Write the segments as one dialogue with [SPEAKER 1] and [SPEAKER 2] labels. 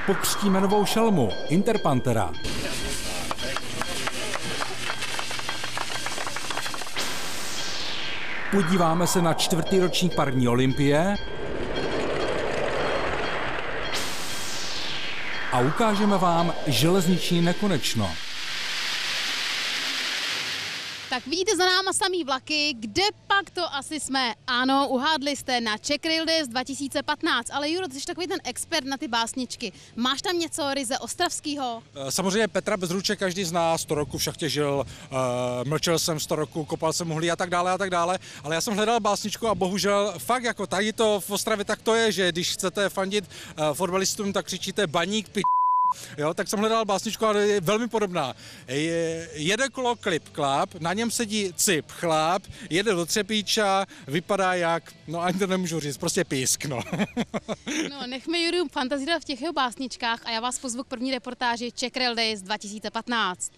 [SPEAKER 1] pokřtíme novou šelmu Interpantera. Podíváme se na 4. ročník parní olympie a ukážeme vám železniční nekonečno.
[SPEAKER 2] Tak vidíte za náma samý vlaky, kde pak to asi jsme? Ano, uhádli jste na Czech Rail Days 2015, ale Juro, ty jsi takový ten expert na ty básničky. Máš tam něco ryze ostravského?
[SPEAKER 3] Samozřejmě Petra Bezruče každý zná, 100 roků v šachtě žil, mlčel jsem 100 roků, kopal jsem uhlí a tak dále, ale já jsem hledal básničku a bohužel fakt jako tady to v Ostravě tak to je, že když chcete fandit fotbalistům, tak křičíte baník, Jo, tak jsem hledal básničku, ale je velmi podobná. Jede kolo klip-klap, na něm sedí cip chlap, jede do Třepíča, vypadá jak, no ani to nemůžu říct, prostě písk, no.
[SPEAKER 2] No, nechme Juru fantazírovat v těch jeho básničkách a já vás pozvu k první reportáži Czech Rail Days 2015.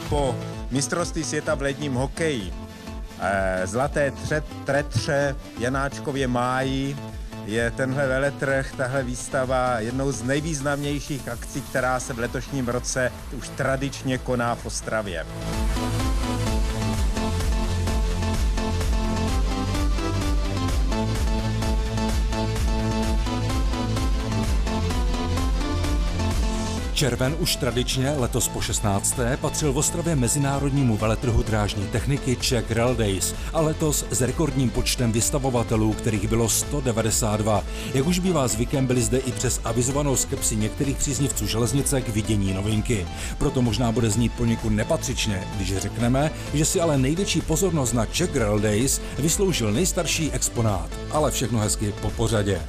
[SPEAKER 4] Po mistrovství světa v ledním hokeji, zlaté tretře v Janáčkově máji je tenhle veletrh, tahle výstava jednou z nejvýznamnějších akcí, která se v letošním roce už tradičně koná v Ostravě.
[SPEAKER 1] Červen už tradičně, letos po 16. patřil v Ostravě mezinárodnímu veletrhu drážní techniky Czech Rail Days a letos s rekordním počtem vystavovatelů, kterých bylo 192. Jak už bývá zvykem, byli zde i přes avizovanou skepsi některých příznivců železnice k vidění novinky. Proto možná bude znít poněkud nepatřičně, když řekneme, že si ale největší pozornost na Czech Rail Days vysloužil nejstarší exponát. Ale všechno hezky po pořadě.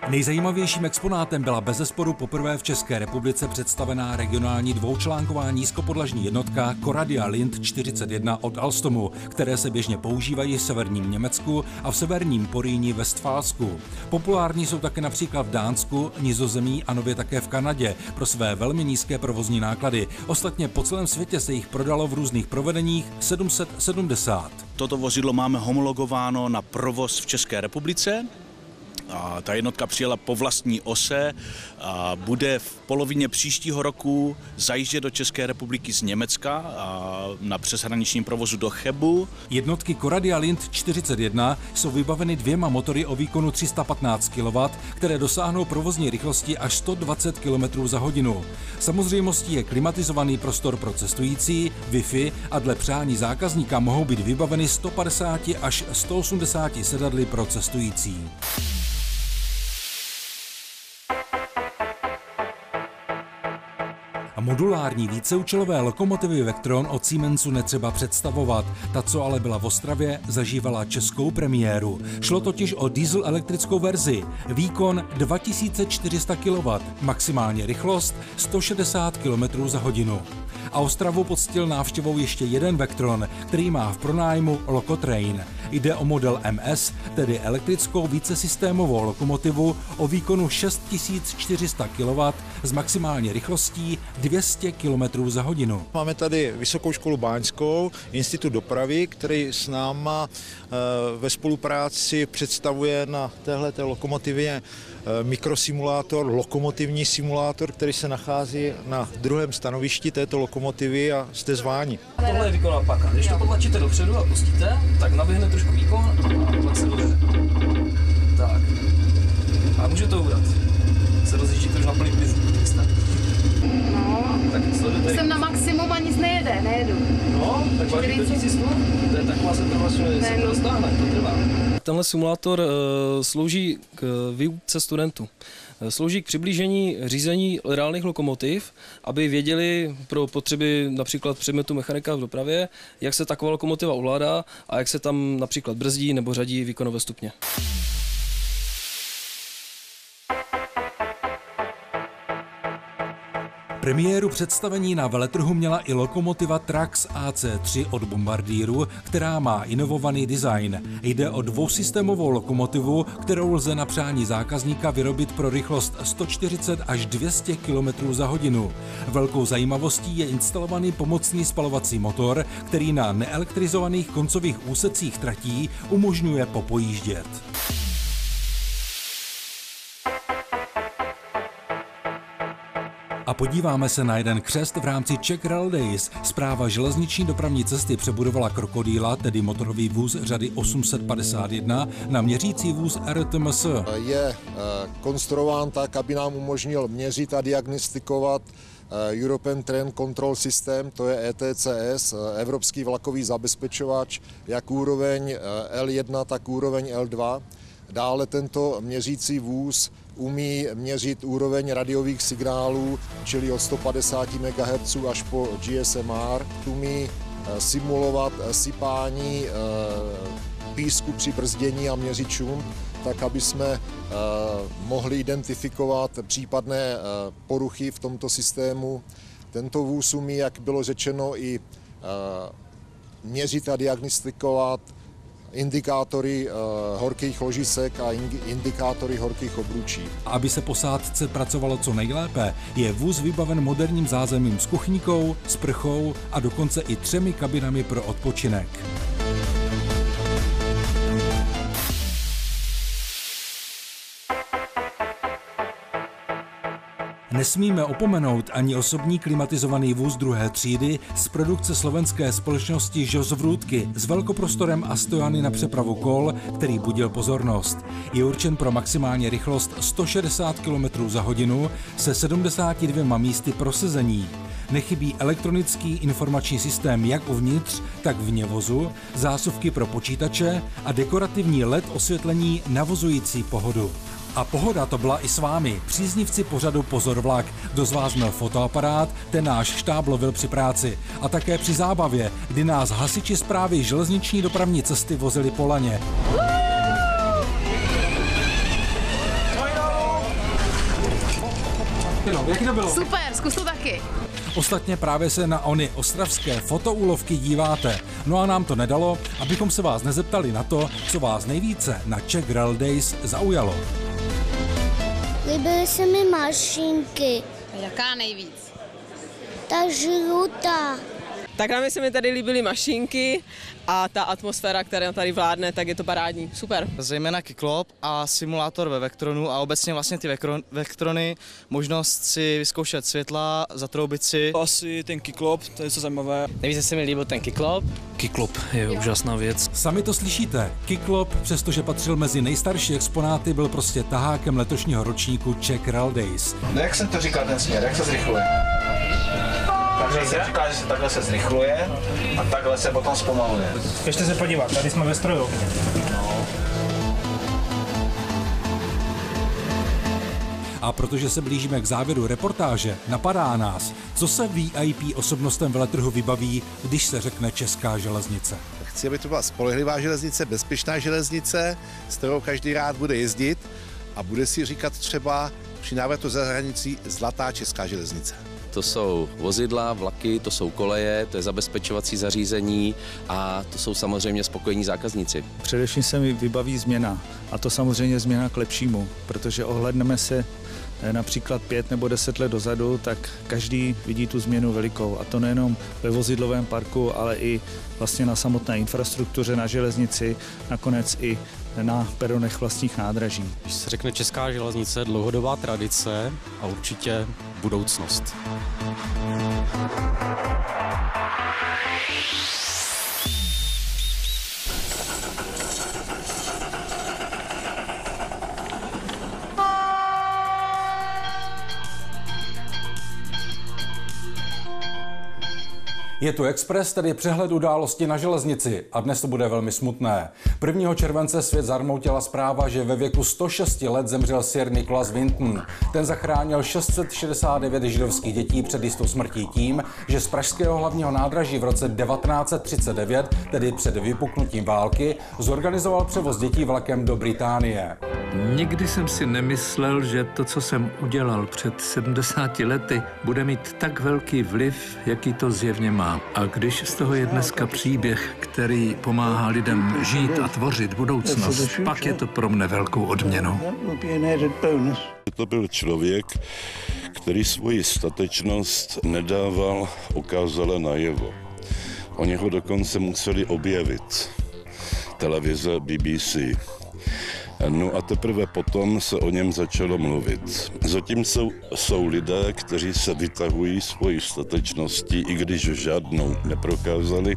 [SPEAKER 1] Nejzajímavějším exponátem byla bezesporu poprvé v České republice představená regionální dvoučlánková nízkopodlažní jednotka Coradia Lind 41 od Alstomu, které se běžně používají v severním Německu a v severním Porýní Westfálsku. Populární jsou také například v Dánsku, Nizozemí a nově také v Kanadě pro své velmi nízké provozní náklady. Ostatně po celém světě se jich prodalo v různých provedeních 770.
[SPEAKER 5] Toto vozidlo máme homologováno na provoz v České republice. A ta jednotka přijela po vlastní ose a bude v polovině příštího roku zajíždět do České republiky z Německa a na přeshraničním provozu do Chebu.
[SPEAKER 1] Jednotky Coradia Lind 41 jsou vybaveny 2 motory o výkonu 315 kW, které dosáhnou provozní rychlosti až 120 km za hodinu. Samozřejmostí je klimatizovaný prostor pro cestující, Wi-Fi a dle přání zákazníka mohou být vybaveny 150 až 180 sedadly pro cestující. Modulární víceúčelové lokomotivy Vectron od Siemensu netřeba představovat. Ta, co ale byla v Ostravě, zažívala českou premiéru. Šlo totiž o diesel elektrickou verzi. Výkon 2400 kW, maximální rychlost 160 km za hodinu. A Ostravu poctil návštěvou ještě jeden Vectron, který má v pronájmu Lokotrain. Jde o model MS, tedy elektrickou vícesystémovou lokomotivu o výkonu 6400 kW s maximální rychlostí 200 km za hodinu.
[SPEAKER 6] Máme tady Vysokou školu báňskou, Institut dopravy, který s náma ve spolupráci představuje na téhleté lokomotivě mikrosimulátor, lokomotivní simulátor, který se nachází na druhém stanovišti této lokomotivy a jste zváni.
[SPEAKER 7] Tohle je výkonná paka. Když to potlačíte dopředu a pustíte, tak naběhne trošku výkon a pak se dojede. Tak. A může to ubrat. Se rozjíždíte už na plný plyn.
[SPEAKER 2] No,
[SPEAKER 7] tak sledujte.
[SPEAKER 2] Jsem na maximum a nic nejedu.
[SPEAKER 7] No, tak vážíte 1000 tun. To je taková setrvačnost, se to dostáhne, to trvá. Tenhle simulátor slouží k výuce studentů. Slouží k přiblížení řízení reálných lokomotiv, aby věděli pro potřeby například předmětu mechanika v dopravě, jak se taková lokomotiva ovládá a jak se tam například brzdí nebo řadí výkonové stupně.
[SPEAKER 1] Premiéru představení na veletrhu měla i lokomotiva Trax AC3 od Bombardieru, která má inovovaný design. Jde o dvousystémovou lokomotivu, kterou lze na přání zákazníka vyrobit pro rychlost 140 až 200 km za hodinu. Velkou zajímavostí je instalovaný pomocný spalovací motor, který na neelektrizovaných koncových úsecích tratí umožňuje popojíždět. A podíváme se na jeden křest v rámci Czech Rail Days. Správa železniční dopravní cesty přebudovala Krokodýla, tedy motorový vůz řady 851, na měřící vůz RTMS.
[SPEAKER 8] Je konstruován tak, aby nám umožnil měřit a diagnostikovat European Train Control System, to je ETCS, evropský vlakový zabezpečovač, jak úroveň L1, tak úroveň L2. Dále tento měřící vůz umí měřit úroveň radiových signálů, čili od 150 MHz až po GSMR. Umí simulovat sypání písku při brzdění a měřit šum, tak aby jsme mohli identifikovat případné poruchy v tomto systému. Tento vůz umí, jak bylo řečeno, i měřit a diagnostikovat indikátory horkých ložisek a indikátory horkých obručí.
[SPEAKER 1] Aby se posádce pracovalo co nejlépe, je vůz vybaven moderním zázemím s kuchyňkou, sprchou a dokonce i 3 kabinami pro odpočinek. Nesmíme opomenout ani osobní klimatizovaný vůz druhé třídy z produkce slovenské společnosti Jos Vrútky s velkoprostorem a stojany na přepravu kol, který budil pozornost. Je určen pro maximální rychlost 160 km za hodinu se 72 místy pro sezení. Nechybí elektronický informační systém jak uvnitř, tak vně vozu, zásuvky pro počítače a dekorativní LED osvětlení navozující pohodu. A pohoda to byla i s vámi, příznivci pořadu Pozor vlak. Kdo z vás měl fotoaparát, ten náš štáb lovil při práci. A také při zábavě, kdy nás hasiči správy železniční dopravní cesty vozili po laně.
[SPEAKER 2] Jak to bylo? Super, zkus to taky.
[SPEAKER 1] Ostatně právě se na ony ostravské fotoúlovky díváte. No a nám to nedalo, abychom se vás nezeptali na to, co vás nejvíce na Czech Rail Days zaujalo.
[SPEAKER 9] Líbily se mi mašinky.
[SPEAKER 2] A jaká nejvíc?
[SPEAKER 9] Ta žlutá.
[SPEAKER 10] Tak nám se mi tady líbily mašinky a ta atmosféra, která tady vládne, tak je to parádní. Super.
[SPEAKER 11] Zejména Kiklop a simulátor ve Vectronu a obecně vlastně ty Vectrony, možnost si vyzkoušet světla, zatroubit si.
[SPEAKER 7] Asi ten Kiklop, to je co zajímavé.
[SPEAKER 11] Nejvíce se mi líbil ten Kiklop.
[SPEAKER 7] Kiklop je úžasná věc.
[SPEAKER 1] Sami to slyšíte. Kiklop, přestože patřil mezi nejstarší exponáty, byl prostě tahákem letošního ročníku Czech Rail Days.
[SPEAKER 12] No jak se to říká ten směr, jak se zrychluje? Takže se říká, že se takhle se zrychluje a takhle se potom zpomaluje.
[SPEAKER 13] Běžte se podívat, tady jsme ve strojovně.
[SPEAKER 1] A protože se blížíme k závěru reportáže, napadá nás, co se VIP osobnostem veletrhu vybaví, když se řekne česká železnice.
[SPEAKER 14] Chci, aby to byla spolehlivá železnice, bezpečná železnice, s kterou každý rád bude jezdit a bude si říkat třeba při návratu za hranicí zlatá česká železnice.
[SPEAKER 15] To jsou vozidla, vlaky, to jsou koleje, to je zabezpečovací zařízení a to jsou samozřejmě spokojení zákazníci.
[SPEAKER 16] Především se mi vybaví změna a to samozřejmě změna k lepšímu, protože ohledneme se například 5 nebo 10 let dozadu, tak každý vidí tu změnu velikou a to nejenom ve vozidlovém parku, ale i vlastně na samotné infrastruktuře, na železnici, nakonec i na peronech vlastních nádraží.
[SPEAKER 17] Když se řekne česká železnice, dlouhodobá tradice a určitě budoucnost.
[SPEAKER 1] Je tu Express, tedy přehled události na železnici a dnes to bude velmi smutné. 1. července svět zarmoutila zpráva, že ve věku 106 let zemřel Sir Nicholas Winton. Ten zachránil 669 židovských dětí před jistou smrtí tím, že z pražského hlavního nádraží v roce 1939, tedy před vypuknutím války, zorganizoval převoz dětí vlakem do Británie.
[SPEAKER 18] Nikdy jsem si nemyslel, že to, co jsem udělal před 70 lety, bude mít tak velký vliv, jaký to zjevně má. A když z toho je dneska příběh, který pomáhá lidem žít a tvořit budoucnost, pak je to pro mne velkou odměnou.
[SPEAKER 19] To byl člověk, který svoji statečnost nedával okázale najevo. Oni ho dokonce museli objevit. Televize BBC. No a teprve potom se o něm začalo mluvit. Zatím jsou lidé, kteří se vytahují svojí statečností, i když žádnou neprokázali,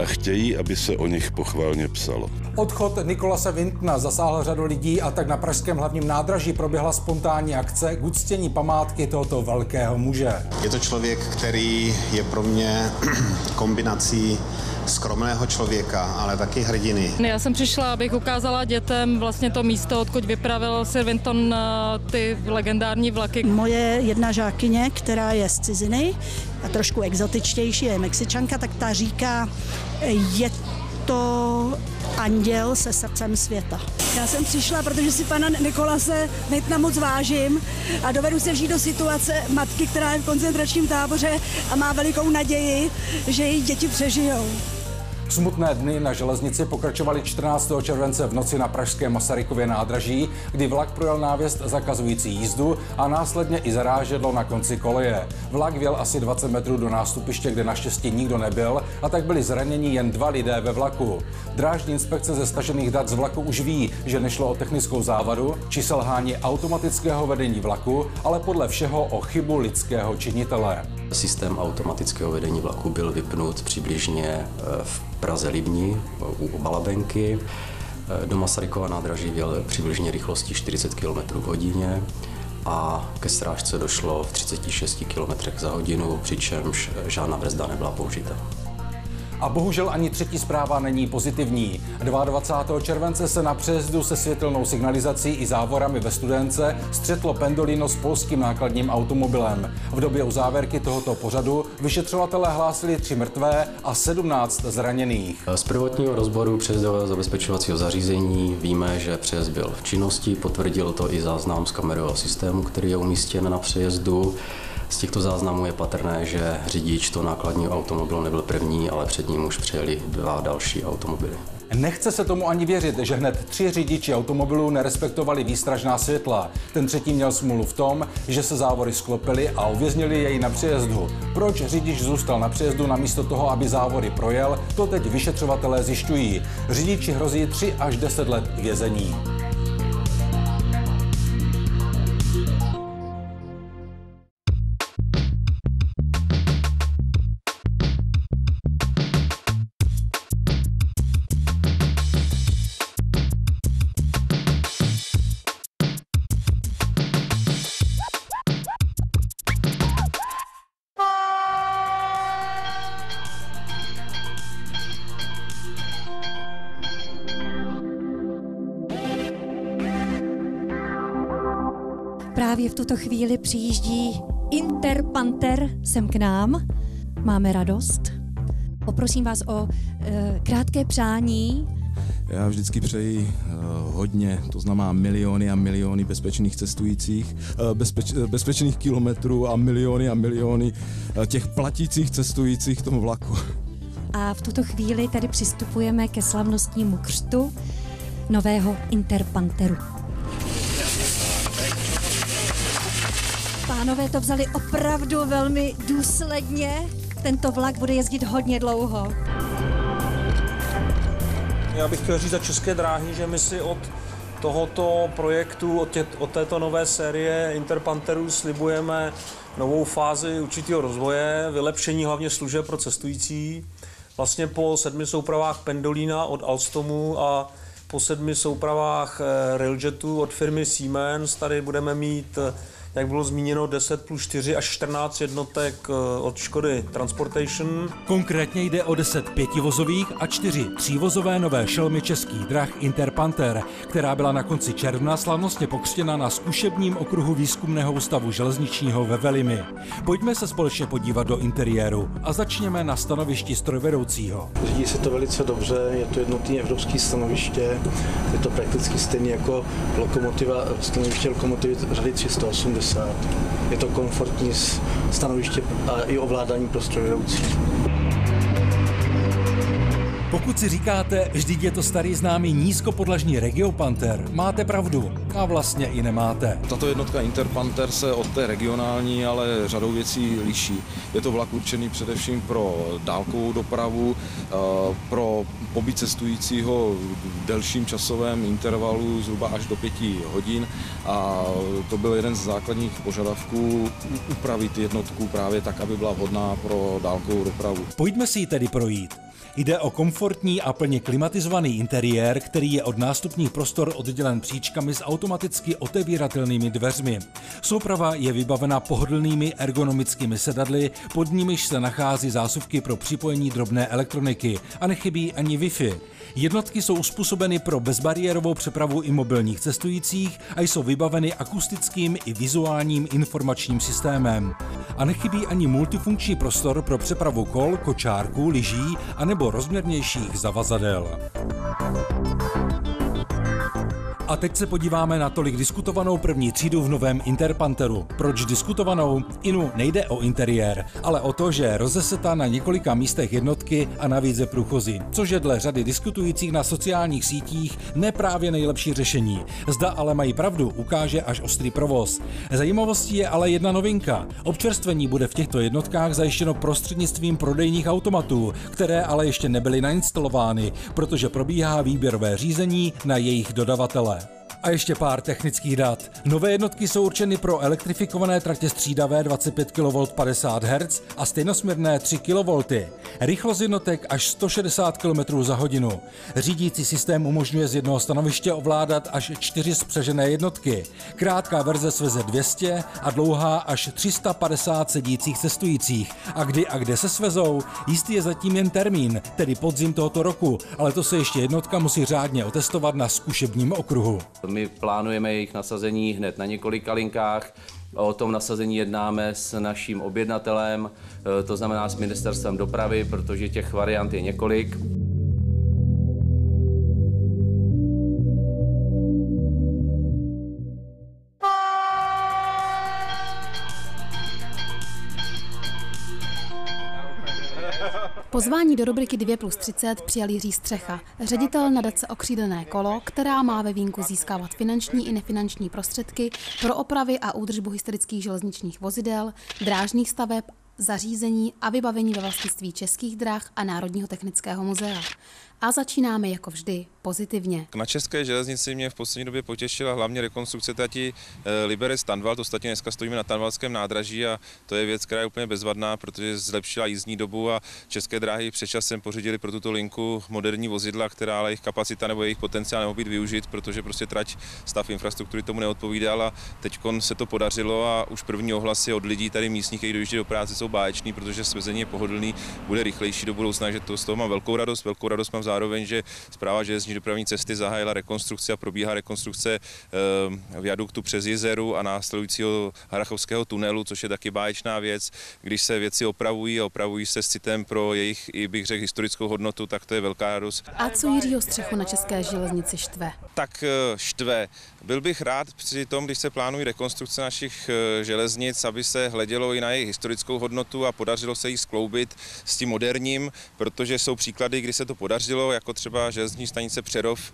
[SPEAKER 19] a chtějí, aby se o nich pochválně psalo.
[SPEAKER 1] Odchod Nicholase Wintona zasáhl řadu lidí a tak na pražském hlavním nádraží proběhla spontánní akce k uctění památky tohoto velkého muže.
[SPEAKER 20] Je to člověk, který je pro mě kombinací skromného člověka, ale taky hrdiny.
[SPEAKER 21] Já jsem přišla, abych ukázala dětem vlastně to místo, odkud vypravil Sir Winton ty legendární vlaky.
[SPEAKER 22] Moje jedna žákyně, která je z ciziny a trošku exotičtější, je Mexičanka, tak ta říká, je to anděl se srdcem světa.
[SPEAKER 23] Já jsem přišla, protože si pana Nicholase Wintona moc vážím a dovedu se vžít do situace matky, která je v koncentračním táboře a má velikou naději, že její děti přežijou.
[SPEAKER 1] Smutné dny na železnici pokračovaly 14. července v noci na pražském Masarykově nádraží, kdy vlak projel návěst zakazující jízdu a následně i zarážedlo na konci koleje. Vlak vjel asi 20 metrů do nástupiště, kde naštěstí nikdo nebyl, a tak byli zraněni jen 2 lidé ve vlaku. Drážní inspekce ze stažených dat z vlaku už ví, že nešlo o technickou závadu či selhání automatického vedení vlaku, ale podle všeho o chybu lidského činitele.
[SPEAKER 24] Systém automatického vedení vlaku byl vypnut přibližně v Praze-Libni u Balabenky. Do Masarykova nádraží vjel přibližně rychlostí 40 km v hodině a ke srážce došlo v 36 km za hodinu, přičemž žádná brzda nebyla použita.
[SPEAKER 1] A bohužel ani třetí zpráva není pozitivní. 22. července se na přejezdu se světelnou signalizací i závorami ve Studénce střetlo Pendolino s polským nákladním automobilem. V době uzávěrky tohoto pořadu vyšetřovatelé hlásili 3 mrtvé a 17 zraněných.
[SPEAKER 24] Z prvotního rozboru přejezdového zabezpečovacího zařízení víme, že přejezd byl v činnosti, potvrdil to i záznam z kamerového systému, který je umístěn na přejezdu. Z těchto záznamů je patrné, že řidič toho nákladního automobilu nebyl první, ale před ním už přijeli 2 další automobily.
[SPEAKER 1] Nechce se tomu ani věřit, že hned 3 řidiči automobilů nerespektovali výstražná světla. Ten třetí měl smůlu v tom, že se závory sklopily a uvěznili jej na přejezdu. Proč řidič zůstal na přejezdu namísto toho, aby závory projel, to teď vyšetřovatelé zjišťují. Řidiči hrozí 3 až 10 let vězení.
[SPEAKER 25] Právě v tuto chvíli přijíždí Interpanter sem k nám. Máme radost. Poprosím vás o krátké přání.
[SPEAKER 26] Já vždycky přeji hodně, to znamená miliony a miliony bezpečných cestujících, bezpečných kilometrů a miliony těch platících cestujících v tom vlaku.
[SPEAKER 25] A v tuto chvíli tady přistupujeme ke slavnostnímu křtu nového Interpanteru. Pánové to vzali opravdu velmi důsledně. Tento vlak bude jezdit hodně dlouho.
[SPEAKER 27] Já bych chtěl říct za České dráhy, že my si od tohoto projektu, od této nové série Interpanterů slibujeme novou fázi určitého rozvoje, vylepšení hlavně služeb pro cestující. Vlastně po 7 soupravách Pendolina od Alstomu a po 7 soupravách Railjetu od firmy Siemens tady budeme mít jak bylo zmíněno, 10 plus 4 až 14 jednotek od Škody Transportation.
[SPEAKER 1] Konkrétně jde o 10 pětivozových a 4 třívozové nové šelmy Českých drah Interpanther, která byla na konci června slavnostně pokřtěna na zkušebním okruhu výzkumného ústavu železničního ve Velimi. Pojďme se společně podívat do interiéru a začněme na stanovišti strojvedoucího.
[SPEAKER 2] Řídí se to velice dobře, je to jednotné evropské stanoviště, je to prakticky stejné jako stanoviště lokomotivy řady 380. Je to komfortní stanoviště a i ovládání pro strojvedoucí.
[SPEAKER 1] Pokud si říkáte, vždyť je to starý známý nízkopodlažní Regiopanther, máte pravdu a vlastně i nemáte.
[SPEAKER 26] Tato jednotka Interpanther se od té regionální, ale řadou věcí liší. Je to vlak určený především pro dálkovou dopravu, pro pobyt cestujícího v delším časovém intervalu zhruba až do 5 hodin a to byl jeden z základních požadavků upravit jednotku právě tak, aby byla vhodná pro dálkovou dopravu.
[SPEAKER 1] Pojďme si ji tedy projít. Jde o komfortní a plně klimatizovaný interiér, který je od nástupních prostor oddělen příčkami s automaticky otevíratelnými dveřmi. Souprava je vybavena pohodlnými ergonomickými sedadly, pod nimiž se nachází zásuvky pro připojení drobné elektroniky a nechybí ani Wi-Fi. Jednotky jsou uspůsobeny pro bezbariérovou přepravu i mobilních cestujících a jsou vybaveny akustickým i vizuálním informačním systémem. A nechybí ani multifunkční prostor pro přepravu kol, kočárků, lyží a nebo rozměrnějších zavazadel. A teď se podíváme na tolik diskutovanou první třídu v novém Interpantheru. Proč diskutovanou? Nejde o interiér, ale o to, že je rozeseta na několika místech jednotky a navíc je průchozí, což je dle řady diskutujících na sociálních sítích neprávě nejlepší řešení. Zda ale mají pravdu, ukáže až ostrý provoz. Zajímavostí je ale jedna novinka. Občerstvení bude v těchto jednotkách zajištěno prostřednictvím prodejních automatů, které ale ještě nebyly nainstalovány, protože probíhá výběrové řízení na jejich dodavatele. A ještě pár technických dat. Nové jednotky jsou určeny pro elektrifikované tratě střídavé 25 kV 50 Hz a stejnosměrné 3 kV. Rychlost jednotek až 160 km za hodinu. Řídící systém umožňuje z jednoho stanoviště ovládat až 4 spřežené jednotky. Krátká verze sveze 200 a dlouhá až 350 sedících cestujících. A kdy a kde se svezou? Jistý je zatím jen termín, tedy podzim tohoto roku, ale to se ještě jednotka musí řádně otestovat na zkušebním okruhu.
[SPEAKER 15] My plánujeme jejich nasazení hned na několika linkách. O tom nasazení jednáme s naším objednatelem, to znamená s Ministerstvem dopravy, protože těch variant je několik.
[SPEAKER 3] Pozvání do rubriky 2+30 přijal Jiří Střecha, ředitel nadace Okřídlené kolo, která má ve vínku získávat finanční i nefinanční prostředky pro opravy a údržbu historických železničních vozidel, drážních staveb, zařízení a vybavení ve vlastnictví Českých drah a Národního technického muzea. A začínáme jako vždy pozitivně.
[SPEAKER 4] Na české železnici mě v poslední době potěšila hlavně rekonstrukce trati Liberec-Tanvald. Ostatně dneska stojíme na Tanvaldském nádraží a to je věc, která je úplně bezvadná, protože zlepšila jízdní dobu a České dráhy před časem pořídili pro tuto linku moderní vozidla, která ale jejich kapacita nebo jejich potenciál nemohl být využit, protože prostě trať stav infrastruktury tomu neodpovídal a teď se to podařilo a už první ohlasy od lidí tady místních, kteří dojíždějí do práce, jsou báječní, protože svezení je pohodlný, bude rychlejší do budoucna, že to z toho mám velkou radost mám zároveň, že Správa železniční dopravní cesty zahájila rekonstrukci a probíhá rekonstrukce viaduktu přes Jizeru a následujícího Harrachovského tunelu, což je taky báječná věc. Když se věci opravují a opravují se s citem pro jejich, i bych řekl, historickou hodnotu, tak to je velká radost.
[SPEAKER 3] A co Jiřího Střechu na české železnici štve?
[SPEAKER 4] Tak štve. Byl bych rád při tom, když se plánují rekonstrukce našich železnic, aby se hledělo i na jejich historickou hodnotu a podařilo se ji skloubit s tím moderním, protože jsou příklady, kdy se to podařilo, jako třeba železniční stanice Přerov,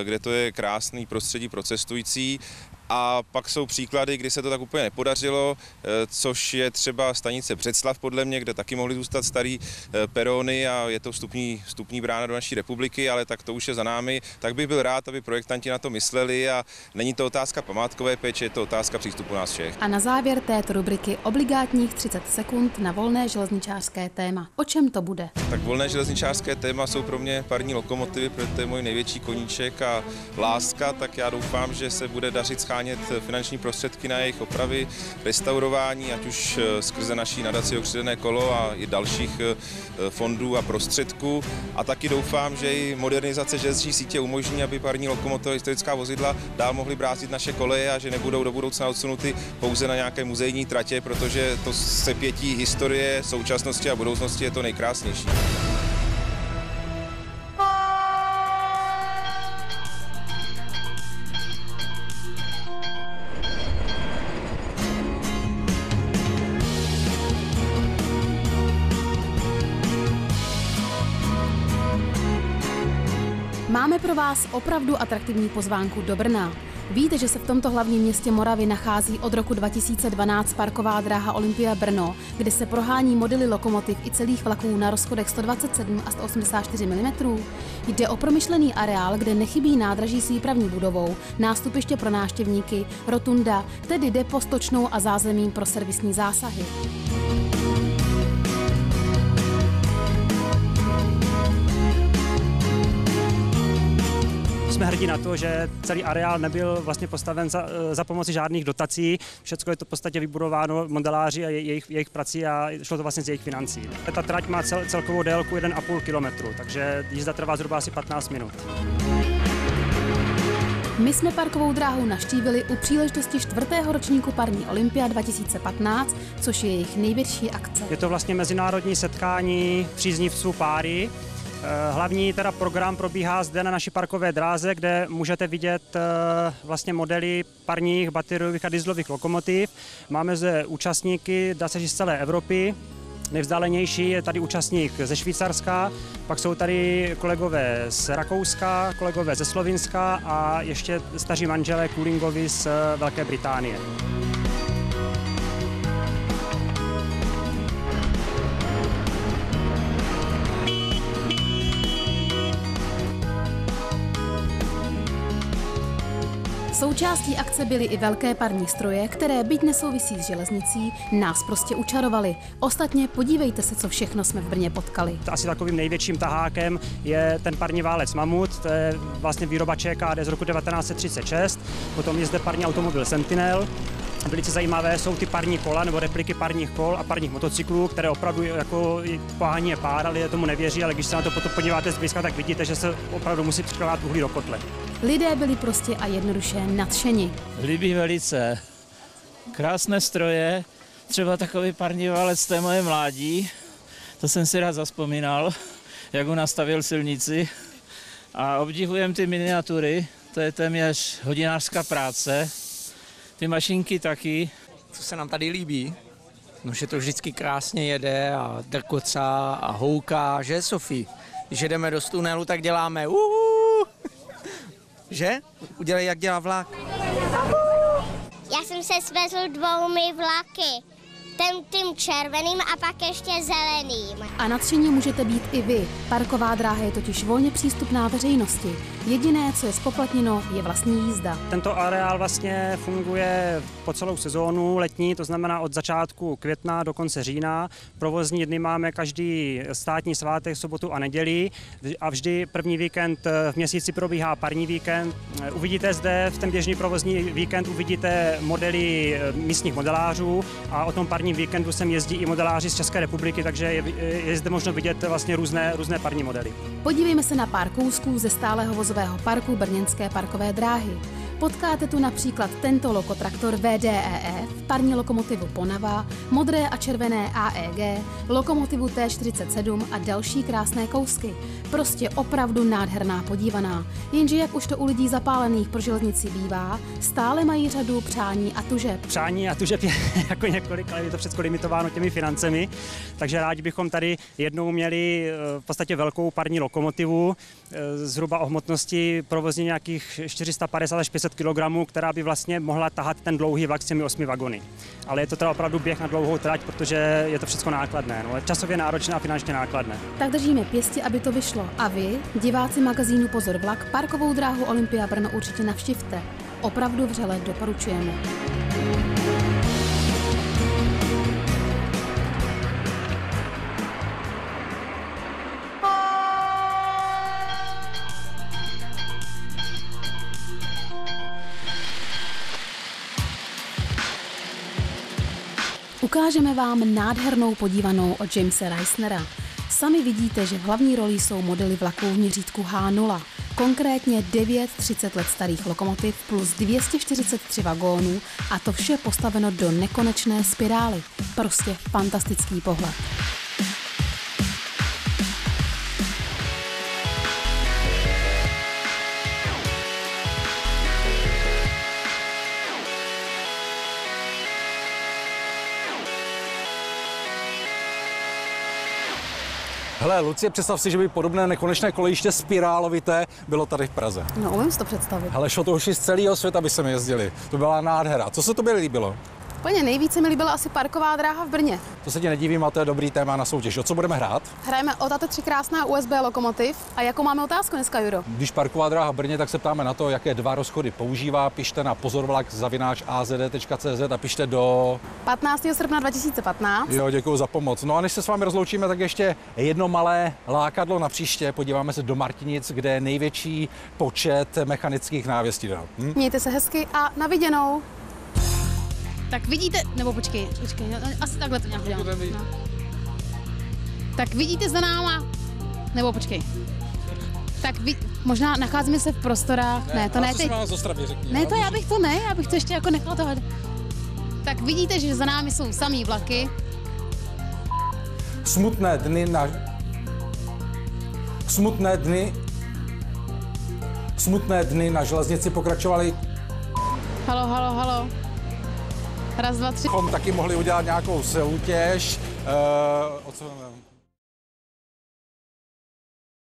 [SPEAKER 4] kde to je krásný prostředí pro cestující. A pak jsou příklady, kdy se to tak úplně nepodařilo, což je třeba stanice Břeclav podle mě, kde taky mohly zůstat starý perony a je to vstupní brána do naší republiky, ale tak to už je za námi. Tak bych byl rád, aby projektanti na to mysleli a není to otázka památkové péče, je to otázka přístupu nás všech.
[SPEAKER 3] A na závěr této rubriky obligátních 30 sekund na volné železničářské téma. O čem to bude?
[SPEAKER 4] Tak volné železničářské téma jsou pro mě parní lokomotivy, protože to je můj největší koníček a láska, tak já doufám, že se bude dařit schánět finanční prostředky na jejich opravy, restaurování, ať už skrze naší nadaci Okřídlené kolo a i dalších fondů a prostředků. A taky doufám, že i modernizace železniční sítě umožní, aby parní lokomotiva a historická vozidla dál mohly brázit naše koleje a že nebudou do budoucna odsunuty pouze na nějaké muzejní tratě, protože to sepětí historie, současnosti a budoucnosti je to nejkrásnější.
[SPEAKER 3] Máme pro vás opravdu atraktivní pozvánku do Brna. Víte, že se v tomto hlavním městě Moravy nachází od roku 2012 parková dráha Olympia Brno, kde se prohání modely lokomotiv i celých vlaků na rozchodech 127 a 184 mm. Jde o promyšlený areál, kde nechybí nádraží s výpravní budovou, nástupiště pro návštěvníky, rotunda, tedy depo s točnou a zázemím pro servisní zásahy.
[SPEAKER 5] Jsme hrdí na to, že celý areál nebyl vlastně postaven za pomoci žádných dotací. Všechno je to v podstatě vybudováno modeláři a jejich prací a šlo to vlastně z jejich financí. Ta trať má celkovou délku 1,5 kilometru, takže jízda trvá zhruba asi 15 minut.
[SPEAKER 3] My jsme parkovou dráhu navštívili u příležitosti 4. ročníku parní Olympia 2015, což je jejich největší akce.
[SPEAKER 5] Je to vlastně mezinárodní setkání příznivců páry. Hlavní teda program probíhá zde na naší parkové dráze, kde můžete vidět vlastně modely parních, bateriových a dieselových lokomotiv. Máme zde účastníky, dá se říct, z celé Evropy. Nejvzdálenější je tady účastník ze Švýcarska, pak jsou tady kolegové z Rakouska, kolegové ze Slovinska a ještě staří manželé Coolingovi z Velké Británie.
[SPEAKER 3] Součástí akce byly i velké parní stroje, které, byť nesouvisí s železnicí, nás prostě učarovaly. Ostatně podívejte se, co všechno jsme v Brně potkali.
[SPEAKER 5] Asi takovým největším tahákem je ten parní válec Mamut, to je vlastně výroba ČKD z roku 1936, potom je zde parní automobil Sentinel. Velice zajímavé jsou ty parní kola nebo repliky parních kol a parních motocyklů, které opravdu jako pohání je pár, ale tomu nevěří, ale když se na to potom podíváte zblízka, tak vidíte, že se opravdu musí přikládát uhlí do kotle.
[SPEAKER 3] Lidé byli prostě a jednoduše nadšeni.
[SPEAKER 6] Líbí velice. Krásné stroje, třeba takový parní válec, to je moje mládí. To jsem si rád zavzpomínal, jak ho nastavil silnici. A obdivujem ty miniatury, to je téměř hodinářská práce. Ty mašinky taky.
[SPEAKER 7] Co se nám tady líbí? No, že to vždycky krásně jede a drkocá a houká, že Sofie? Když jedeme do tunelu, tak děláme Že? Udělej, jak dělá vlak.
[SPEAKER 8] Já jsem se svezl 2 vlaky. Tím červeným a pak ještě zeleným.
[SPEAKER 3] A nadšení můžete být i vy. Parková dráha je totiž volně přístupná veřejnosti. Jediné, co je zpoplatněno, je vlastní jízda.
[SPEAKER 5] Tento areál vlastně funguje po celou sezónu letní, to znamená od začátku května do konce října. Provozní dny máme každý státní svátek, sobotu a neděli a vždy první víkend v měsíci probíhá parní víkend. Uvidíte zde v ten běžný provozní víkend uvidíte modely místních modelářů a o tom parním víkendu sem jezdí i modeláři z České republiky, takže je zde možno vidět vlastně různé parní modely.
[SPEAKER 3] Podívejme se na pár kousků ze stálého vozového parku brněnské parkové dráhy. Potkáte tu například tento lokotraktor VDEF, parní lokomotivu Ponava, modré a červené AEG, lokomotivu T47 a další krásné kousky. Prostě opravdu nádherná podívaná. Jenže jak už to u lidí zapálených pro železnici bývá, stále mají řadu přání a tužeb.
[SPEAKER 5] Přání a tužeb je jako několik, ale je to všechno limitováno těmi financemi, takže rádi bychom tady jednou měli v podstatě velkou parní lokomotivu, zhruba o hmotnosti provozně nějakých 450 až 500 kg, která by vlastně mohla tahat ten dlouhý vlak s těmi 8 vagony. Ale je to teda opravdu běh na dlouhou trať, protože je to všechno nákladné, no, časově náročné a finančně nákladné.
[SPEAKER 3] Tak držíme pěsti, aby to vyšlo. A vy, diváci magazínu Pozor vlak, parkovou dráhu Olympia Brno určitě navštivte. Opravdu vřele doporučujeme. Ukážeme vám nádhernou podívanou od Jamese Reisnera. Sami vidíte, že v hlavní roli jsou modely vlaků v měřítku H0, konkrétně 9 30 let starých lokomotiv plus 243 vagónů a to vše postaveno do nekonečné spirály. Prostě fantastický pohled.
[SPEAKER 9] Hele, Lucie, představ si, že by podobné nekonečné kolejiště spirálovité bylo tady v Praze.
[SPEAKER 3] No, umím si to představit.
[SPEAKER 9] Hele, šlo to už z celého světa, by se mi jezdili. To byla nádhera. Co se tobě líbilo?
[SPEAKER 3] Úplně nejvíce mi líbila asi parková dráha v Brně.
[SPEAKER 9] To se ti nedivím, a to je dobrý téma na soutěž. O co budeme hrát?
[SPEAKER 3] Hrajeme o tato 3 krásná USB lokomotiv. A jakou máme otázku dneska, Juro?
[SPEAKER 9] Když parková dráha v Brně, tak se ptáme na to, jaké 2 rozchody používá. Pište na pozorvlak@azd.cz a pište do
[SPEAKER 3] 15. srpna 2015.
[SPEAKER 9] Jo, děkuji za pomoc. No a než se s vámi rozloučíme, tak ještě jedno malé lákadlo na příště. Podíváme se do Martinic, kde je největší počet mechanických návěstidel.
[SPEAKER 3] Mějte se hezky a na viděnou. Tak vidíte, nebo počkej, no, asi takhle to nějak udělám. No. Tak vidíte za náma, nebo počkej. Tak možná nacházíme se v prostorách, ne to ne teď. Ne to, já bych to ještě jako nechala tohle. Tak vidíte, že za námi jsou samý vlaky.
[SPEAKER 9] Smutné dny na železnici pokračovaly.
[SPEAKER 3] Halo. Raz, dva, tři.
[SPEAKER 9] Taky mohli udělat nějakou soutěž. O co